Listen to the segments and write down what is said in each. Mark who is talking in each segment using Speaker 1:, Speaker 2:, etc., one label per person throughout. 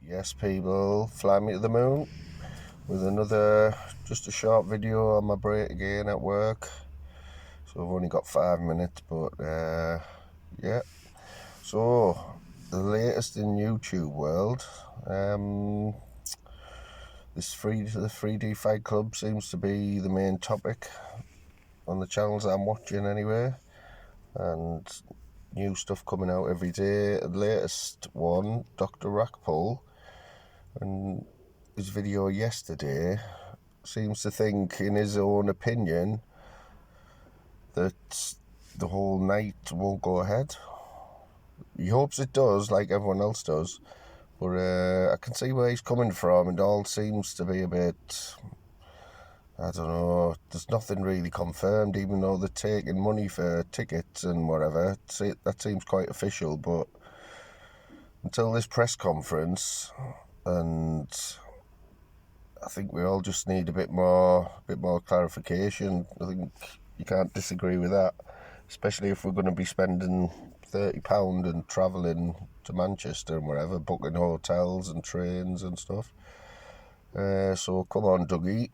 Speaker 1: Yes, people, fly me to the moon with another, just a short video on my break again at work. So I've only got 5 minutes, but yeah. So the latest in YouTube world, the 3D Fight Club seems to be the main topic on the channels that I'm watching anyway, and new stuff coming out every day. The latest one, Dr. Rackpool, and his video yesterday seems to think, in his own opinion, that the whole night won't go ahead. He hopes it does, like everyone else does, but I can see where he's coming from. It all seems to be a bit, I don't know, there's nothing really confirmed, even though they're taking money for tickets and whatever. That seems quite official, but until this press conference, and I think we all just need a bit more clarification. I think you can't disagree with that, especially if we're going to be spending £30 and travelling to Manchester and wherever, booking hotels and trains and stuff. So come on, Dougie,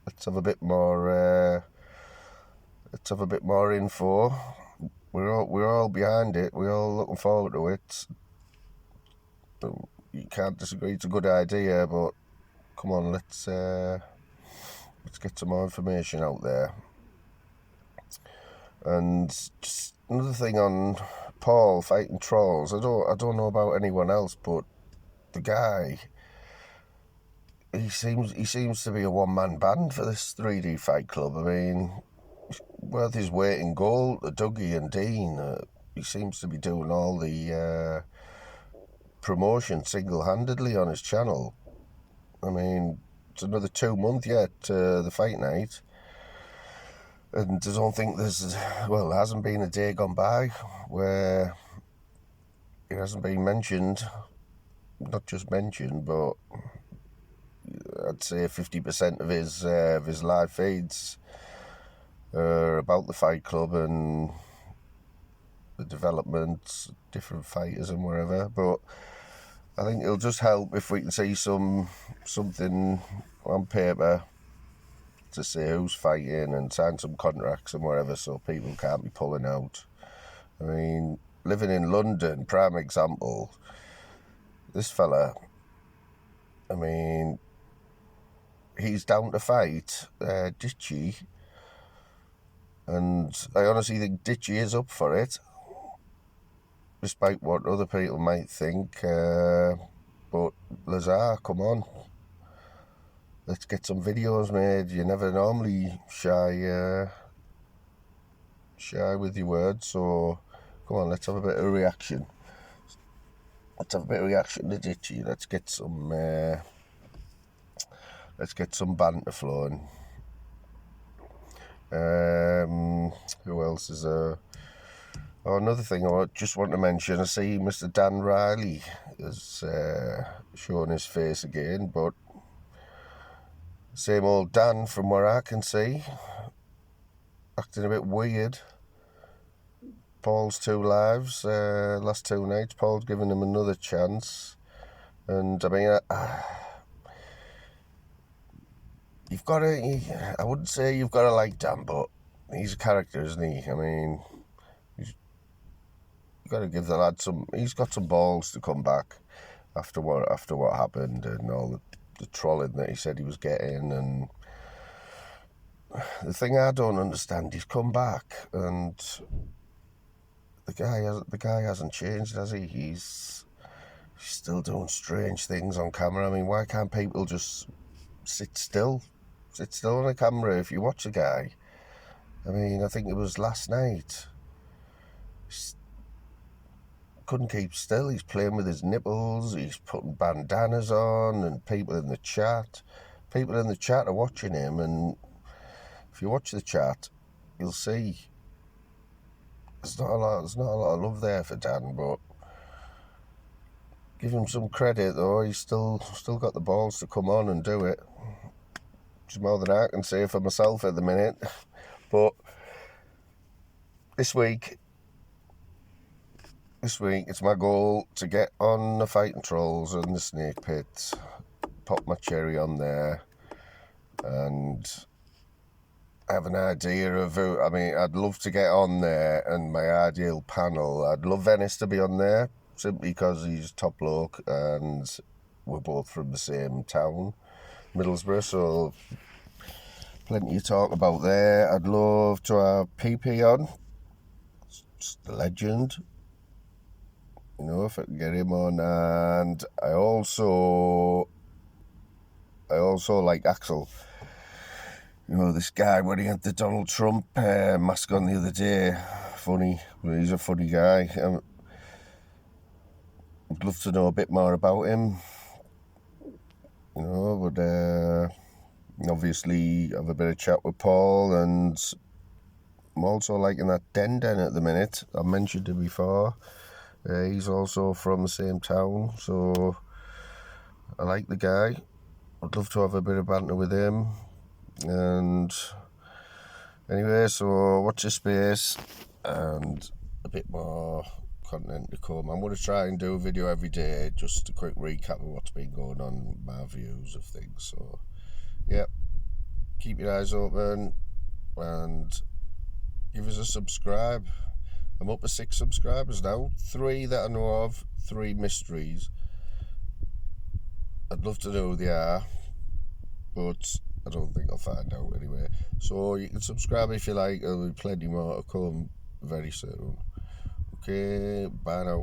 Speaker 1: let's have a bit more info. We're all behind it. We're all looking forward to it. You can't disagree. It's a good idea, but come on, let's get some more information out there. And just another thing on Paul fighting trolls. I don't know about anyone else, but the guy, he seems to be a one-man band for this 3D Fight Club. I mean, worth his weight in gold. Dougie and Dean. He seems to be doing all the promotion single-handedly on his channel. I mean, it's another 2 months yet the fight night, and I don't think there hasn't been a day gone by where it hasn't been mentioned. Not just mentioned, but I'd say 50% of his live feeds are about the Fight Club and the development, different fighters and wherever. But I think it'll just help if we can see something on paper to say who's fighting and sign some contracts and whatever, so people can't be pulling out. I mean, living in London, prime example, this fella, I mean, he's down to fight Ditchy, and I honestly think Ditchy is up for it, despite what other people might think. But Lazar, come on, let's get some videos made. You never normally shy with your words, so come on, let's have a bit of a reaction. Let's have a bit of reaction to Ditchy. Let's get some banter flowing. Who else is there? Oh, another thing I just want to mention, I see Mr. Dan Riley has shown his face again, but same old Dan from where I can see, acting a bit weird. Paul's 2 lives, last 2 nights, Paul's giving him another chance, and I mean, I wouldn't say you've got to like Dan, but he's a character, isn't he? I mean, you've got to give the lad he's got some balls to come back after what happened and all the trolling that he said he was getting. And the thing I don't understand, he's come back and the guy hasn't changed, has he? He's still doing strange things on camera. I mean, why can't people just sit still on a camera if you watch the guy? I mean, I think it was last night, couldn't keep still. He's playing with his nipples, he's putting bandanas on, and people in the chat are watching him. And if you watch the chat, you'll see there's not a lot of love there for Dan, but give him some credit though. He's still got the balls to come on and do it, which is more than I can say for myself at the minute. But this week this week it's my goal to get on the fighting trolls and the snake pit, pop my cherry on there, and have an idea of who. I mean, I'd love to get on there, and my ideal panel, I'd love Venice to be on there, simply because he's top bloke and we're both from the same town, Middlesbrough, so plenty to talk about there. I'd love to have PP on, just the legend, you know, if I can get him on. And I also like Axel. You know, this guy when he had the Donald Trump mask on the other day. Funny, he's a funny guy. I'd love to know a bit more about him. You know, but obviously have a bit of chat with Paul, and I'm also liking that Den at the minute. I mentioned him before. He's also from the same town, so I like the guy. I'd love to have a bit of banter with him. And anyway, so watch this space and a bit more content to come. I'm going to try and do a video every day, just a quick recap of what's been going on, my views of things. So yeah, keep your eyes open and give us a subscribe. I'm up to 6 subscribers now, 3 that I know of, 3 mysteries. I'd love to know who they are, but I don't think I'll find out anyway. So you can subscribe if you like. There'll be plenty more to come very soon. Okay, bye now.